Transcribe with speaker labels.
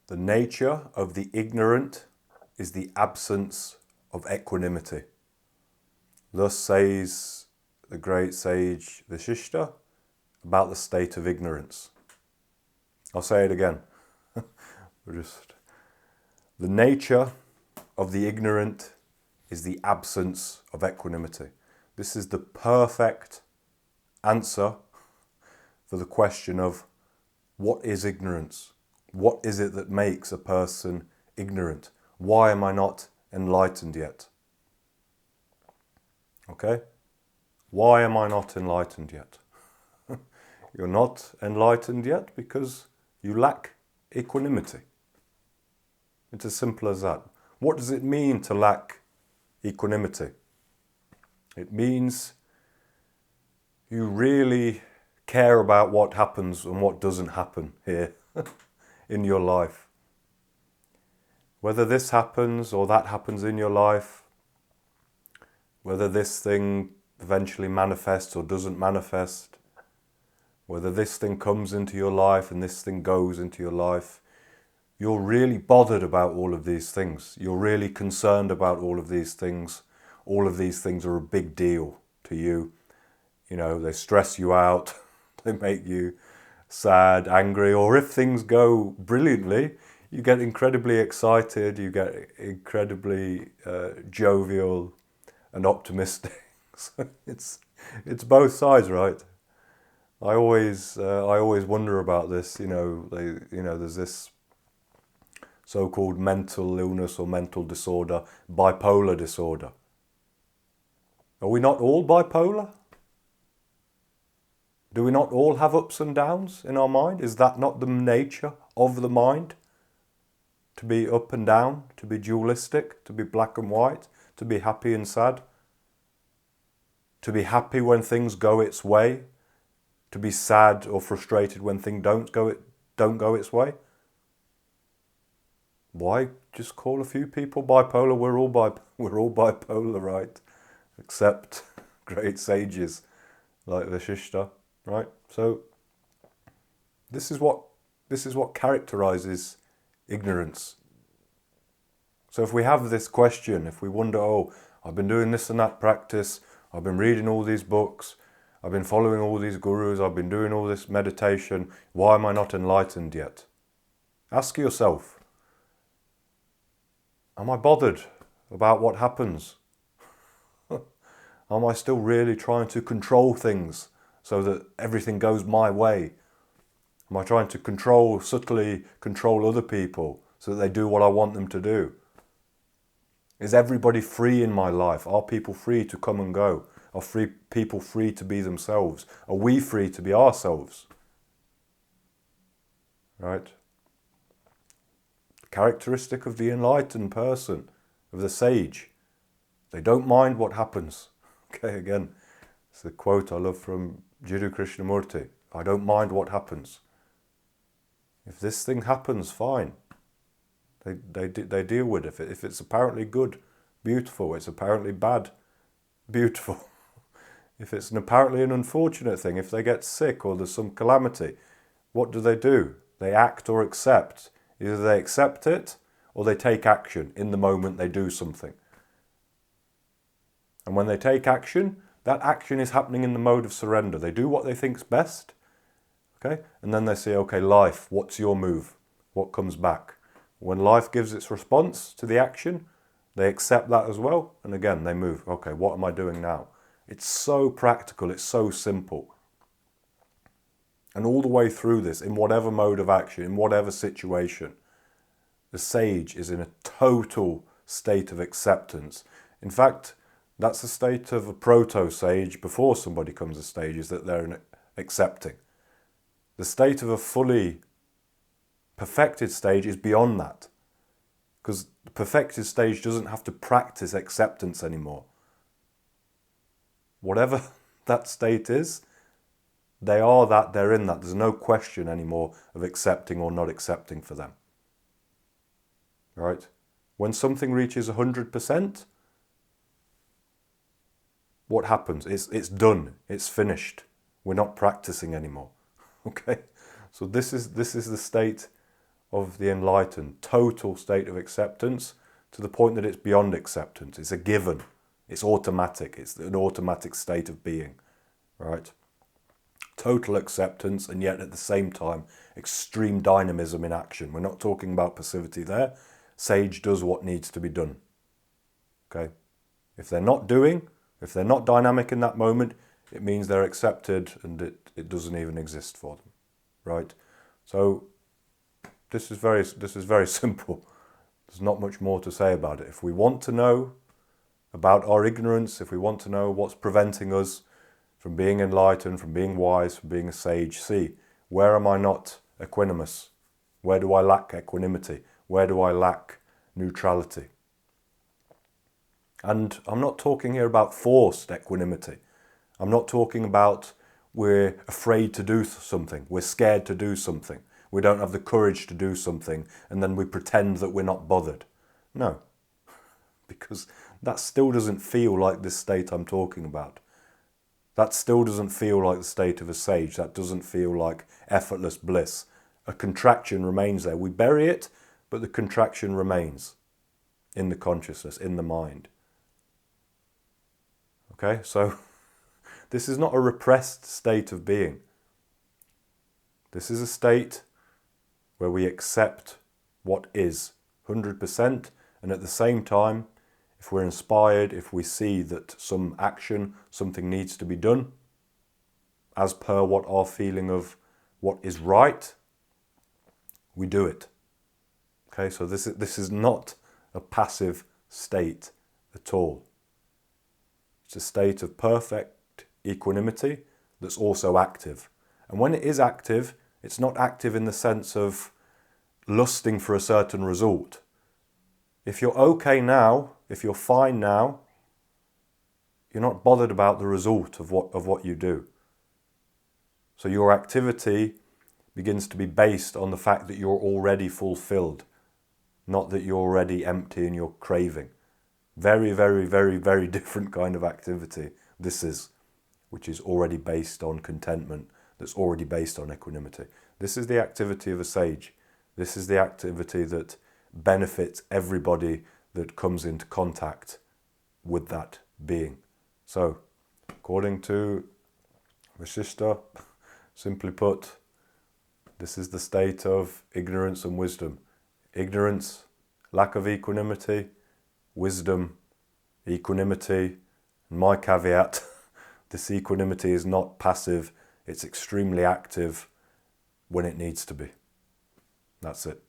Speaker 1: The nature of the ignorant is the absence of equanimity. Thus says the great Sage Vasishtha about the state of ignorance. I'll say it again. The nature of the ignorant is the absence of equanimity. This is the perfect answer for the question of what is ignorance? What is it that makes a person ignorant? Why am I not enlightened yet? Okay? Why am I not enlightened yet? You're not enlightened yet because you lack equanimity. It's as simple as that. What does it mean to lack equanimity? It means you really care about what happens and what doesn't happen here in your life. Whether this happens or that happens in your life, whether this thing eventually manifests or doesn't manifest, whether this thing comes into your life and this thing goes into your life, you're really bothered about all of these things. You're really concerned about all of these things. All of these things are a big deal to you. You know, they stress you out. They make you sad, angry, or if things go brilliantly, you get incredibly excited, you get incredibly jovial and optimistic. So it's both sides, right? I always wonder about this. There's this so-called mental illness or mental disorder, bipolar disorder. Are we not all bipolar? Do we not all have ups and downs in our mind? Is that not the nature of the mind? To be up and down, to be dualistic, to be black and white, to be happy and sad, to be happy when things go its way, to be sad or frustrated when things don't go its way. Why just call a few people bipolar? We're all bipolar, right? Except great sages like Vasishtha, right? So this is what characterizes ignorance. So if we have this question, if we wonder, oh, I've been doing this and that practice, I've been reading all these books, I've been following all these gurus, I've been doing all this meditation, why am I not enlightened yet? Ask yourself, am I bothered about what happens? Am I still really trying to control things so that everything goes my way? Am I trying to subtly control other people so that they do what I want them to do? Is everybody free in my life? Are people free to come and go? Are people free to be themselves? Are we free to be ourselves? Right? Characteristic of the enlightened person, of the sage. They don't mind what happens. Okay, again, it's a quote I love from Jiddu Krishnamurti. I don't mind what happens. If this thing happens, fine. They deal with it. If it's apparently good, beautiful. It's apparently bad, beautiful. If it's apparently an unfortunate thing, if they get sick or there's some calamity, what do? They act or accept. Either they accept it or they take action. In the moment they do something. And when they take action, that action is happening in the mode of surrender. They do what they think's best. Okay? And then they say, okay, life, what's your move? What comes back? When life gives its response to the action, they accept that as well. And again, they move. Okay, what am I doing now? It's so practical. It's so simple. And all the way through this, in whatever mode of action, in whatever situation, the sage is in a total state of acceptance. In fact, that's the state of a proto-sage before somebody comes to stage, is that they're accepting. The state of a fully perfected stage is beyond that. Because the perfected stage doesn't have to practice acceptance anymore. Whatever that state is, they are that, they're in that. There's no question anymore of accepting or not accepting for them. Right? When something reaches 100%, what happens? It's done. It's finished. We're not practicing anymore. Okay? So this is the state of the enlightened, total state of acceptance, to the point that it's beyond acceptance. It's a given. It's automatic. It's an automatic state of being, right? Total acceptance, and yet at the same time, extreme dynamism in action. We're not talking about passivity there. Sage does what needs to be done. Okay? If they're not dynamic in that moment, it means they're accepted and it doesn't even exist for them, right? So this is very simple. There's not much more to say about it. If we want to know about our ignorance, if we want to know what's preventing us from being enlightened, from being wise, from being a sage, see, where am I not equanimous? Where do I lack equanimity? Where do I lack neutrality? And I'm not talking here about forced equanimity. I'm not talking about we're afraid to do something, we're scared to do something, we don't have the courage to do something, and then we pretend that we're not bothered. No, because that still doesn't feel like this state I'm talking about. That still doesn't feel like the state of a sage. That doesn't feel like effortless bliss. A contraction remains there. We bury it, but the contraction remains in the consciousness, in the mind. Okay, so this is not a repressed state of being. This is a state where we accept what is 100%, and at the same time, if we're inspired, if we see that some action, something needs to be done, as per what our feeling of what is right, we do it. Okay, so this is not a passive state at all. It's a state of perfect equanimity that's also active. And when it is active, it's not active in the sense of lusting for a certain result. If you're okay now, if you're fine now, you're not bothered about the result of what you do. So your activity begins to be based on the fact that you're already fulfilled, not that you're already empty and you're craving. Very, very, very, very different kind of activity this is, which is already based on contentment, that's already based on equanimity. This is the activity of a sage. This is the activity that benefits everybody that comes into contact with that being. So, according to Vasistha, simply put, this is the state of ignorance and wisdom. Ignorance, lack of equanimity, wisdom, equanimity. And my caveat, this equanimity is not passive, it's extremely active when it needs to be. That's it.